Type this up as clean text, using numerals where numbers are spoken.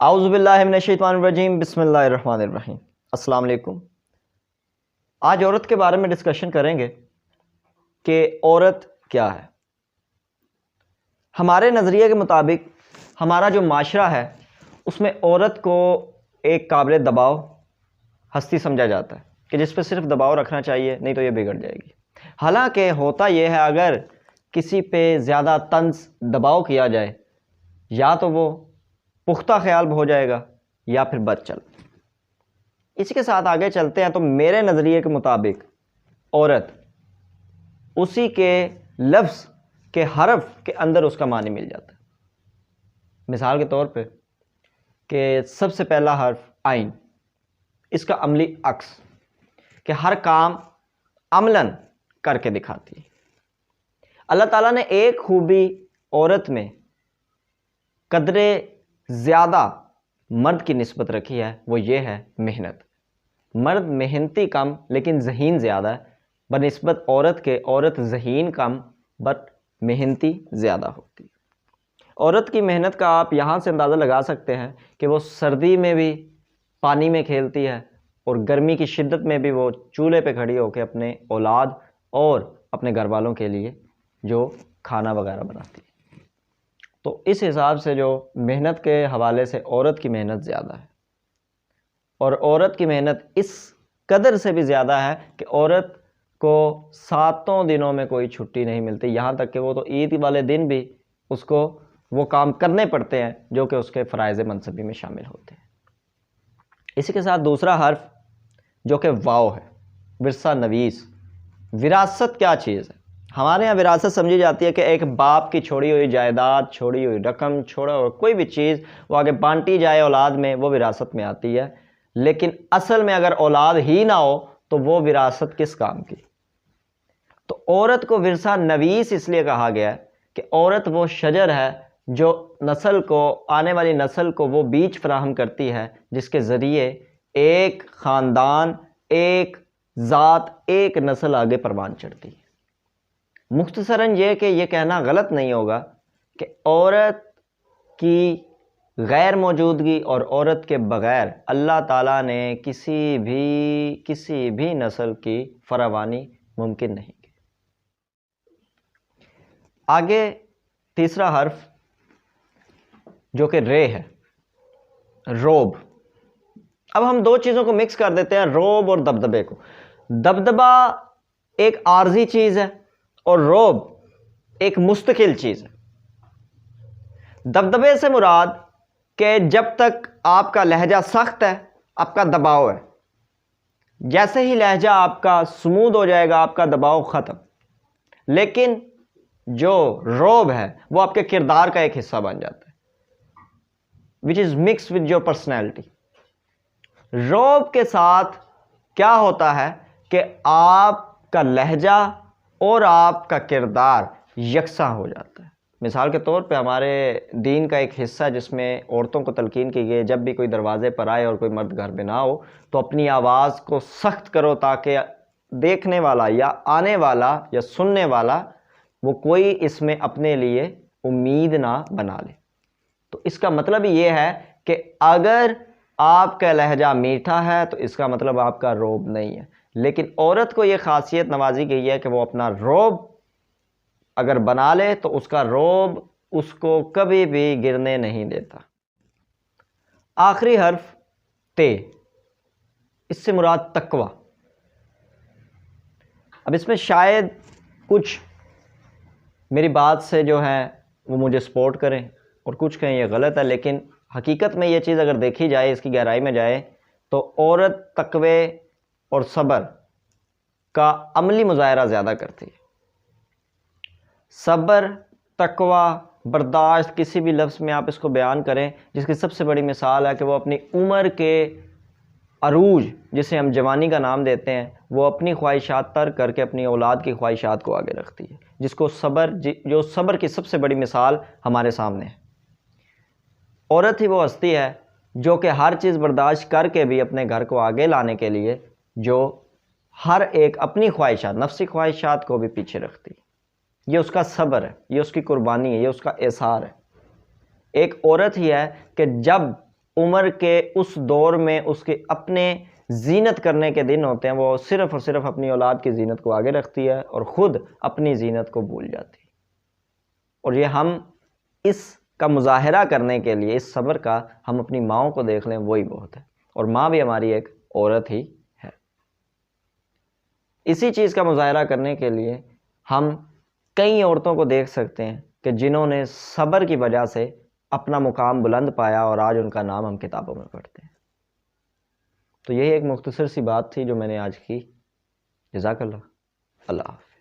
اعوذ باللہ من الشیطان الرجیم، بسم اللہ الرحمن الرحیم۔ السلام علیکم۔ آج عورت کے بارے میں ڈسکشن کریں گے کہ عورت کیا ہے۔ ہمارے نظریے کے مطابق ہمارا جو معاشرہ ہے اس میں عورت کو ایک قابل دباؤ ہستی سمجھا جاتا ہے کہ جس پہ صرف دباؤ رکھنا چاہیے، نہیں تو یہ بگڑ جائے گی۔ حالانکہ ہوتا یہ ہے، اگر کسی پہ زیادہ طنز دباؤ کیا جائے یا تو وہ پختہ خیال ہو جائے گا یا پھر بد چل۔ اسی کے ساتھ آگے چلتے ہیں تو میرے نظریے کے مطابق عورت اسی کے لفظ کے حرف کے اندر اس کا معنی مل جاتا ہے۔ مثال کے طور پہ کہ سب سے پہلا حرف عین، اس کا عملی عکس کہ ہر کام عملاً کر کے دکھاتی ہے۔ اللہ تعالیٰ نے ایک خوبی عورت میں قدرے زیادہ مرد کی نسبت رکھی ہے، وہ یہ ہے محنت۔ مرد محنتی کم لیکن ذہین زیادہ ہے بنسبت عورت کے۔ عورت ذہین کم بٹ محنتی زیادہ ہوتی ہے۔ عورت کی محنت کا آپ یہاں سے اندازہ لگا سکتے ہیں کہ وہ سردی میں بھی پانی میں کھیلتی ہے اور گرمی کی شدت میں بھی وہ چولہے پہ کھڑی ہو کے اپنے اولاد اور اپنے گھر والوں کے لیے جو کھانا وغیرہ بناتی ہے۔ تو اس حساب سے جو محنت کے حوالے سے عورت کی محنت زیادہ ہے، اور عورت کی محنت اس قدر سے بھی زیادہ ہے کہ عورت کو 7 دنوں میں کوئی چھٹی نہیں ملتی، یہاں تک کہ وہ تو عید والے دن بھی اس کو وہ کام کرنے پڑتے ہیں جو کہ اس کے فرائض منصبی میں شامل ہوتے ہیں۔ اسی کے ساتھ دوسرا حرف جو کہ واو ہے، ورثہ نویس۔ وراثت کیا چیز ہے؟ ہمارے یہاں وراثت سمجھی جاتی ہے کہ ایک باپ کی چھوڑی ہوئی جائیداد، چھوڑی ہوئی رقم، چھوڑا ہوا کوئی بھی چیز وہ آگے بانٹی جائے اولاد میں، وہ وراثت میں آتی ہے۔ لیکن اصل میں اگر اولاد ہی نہ ہو تو وہ وراثت کس کام کی؟ تو عورت کو ورثہ نویس اس لیے کہا گیا ہے کہ عورت وہ شجر ہے جو نسل کو، آنے والی نسل کو وہ بیج فراہم کرتی ہے جس کے ذریعے ایک خاندان، ایک ذات، ایک نسل آگے پروان چڑھتی ہے۔ مختصراً یہ کہ یہ کہنا غلط نہیں ہوگا کہ عورت کی غیر موجودگی اور عورت کے بغیر اللہ تعالیٰ نے کسی بھی نسل کی فراوانی ممکن نہیں کی۔ آگے تیسرا حرف جو کہ رے ہے، روب۔ اب ہم دو چیزوں کو مکس کر دیتے ہیں، روب اور دبدبے کو۔ دبدبہ ایک عارضی چیز ہے اور روب ایک مستقل چیز ہے۔ دبدبے سے مراد کہ جب تک آپ کا لہجہ سخت ہے آپ کا دباؤ ہے، جیسے ہی لہجہ آپ کا سموتھ ہو جائے گا آپ کا دباؤ ختم۔ لیکن جو روب ہے وہ آپ کے کردار کا ایک حصہ بن جاتا ہے، which is mixed with your personality۔ روب کے ساتھ کیا ہوتا ہے کہ آپ کا لہجہ اور آپ کا کردار یکساں ہو جاتا ہے۔ مثال کے طور پہ ہمارے دین کا ایک حصہ جس میں عورتوں کو تلقین کی گئی، جب بھی کوئی دروازے پر آئے اور کوئی مرد گھر پہ نہ ہو تو اپنی آواز کو سخت کرو تاکہ دیکھنے والا یا آنے والا یا سننے والا وہ کوئی اس میں اپنے لیے امید نہ بنا لے۔ تو اس کا مطلب یہ ہے کہ اگر آپ کا لہجہ میٹھا ہے تو اس کا مطلب آپ کا روب نہیں ہے۔ لیکن عورت کو یہ خاصیت نوازی گئی ہے کہ وہ اپنا روب اگر بنا لے تو اس کا روب اس کو کبھی بھی گرنے نہیں دیتا۔ آخری حرف تے، اس سے مراد تقوی۔ اب اس میں شاید کچھ میری بات سے جو ہے وہ مجھے سپورٹ کریں اور کچھ کہیں یہ غلط ہے، لیکن حقیقت میں یہ چیز اگر دیکھی جائے، اس کی گہرائی میں جائے تو عورت تقوی اور صبر کا عملی مظاہرہ زیادہ کرتی ہے۔ صبر، تقوی، برداشت، کسی بھی لفظ میں آپ اس کو بیان کریں، جس کی سب سے بڑی مثال ہے کہ وہ اپنی عمر کے عروج، جسے ہم جوانی کا نام دیتے ہیں، وہ اپنی خواہشات ترک کر کے اپنی اولاد کی خواہشات کو آگے رکھتی ہے، جس کو جو صبر کی سب سے بڑی مثال ہمارے سامنے ہے۔ عورت ہی وہ ہستی ہے جو کہ ہر چیز برداشت کر کے بھی اپنے گھر کو آگے لانے کے لیے جو ہر ایک اپنی خواہشات، نفسی خواہشات کو بھی پیچھے رکھتی ہے۔ یہ اس کا صبر ہے، یہ اس کی قربانی ہے، یہ اس کا احسار ہے۔ ایک عورت ہی ہے کہ جب عمر کے اس دور میں اس کے اپنے زینت کرنے کے دن ہوتے ہیں، وہ صرف اور صرف اپنی اولاد کی زینت کو آگے رکھتی ہے اور خود اپنی زینت کو بھول جاتی ہے۔ اور یہ ہم اس کا مظاہرہ کرنے کے لیے، اس صبر کا، ہم اپنی ماؤں کو دیکھ لیں، وہی بہت ہے، اور ماں بھی ہماری ایک عورت ہی ہے۔ اسی چیز کا مظاہرہ کرنے کے لیے ہم کئی عورتوں کو دیکھ سکتے ہیں کہ جنہوں نے صبر کی وجہ سے اپنا مقام بلند پایا، اور آج ان کا نام ہم کتابوں میں پڑھتے ہیں۔ تو یہی ایک مختصر سی بات تھی جو میں نے آج کی۔ جزاک اللہ۔ اللہ حافظ۔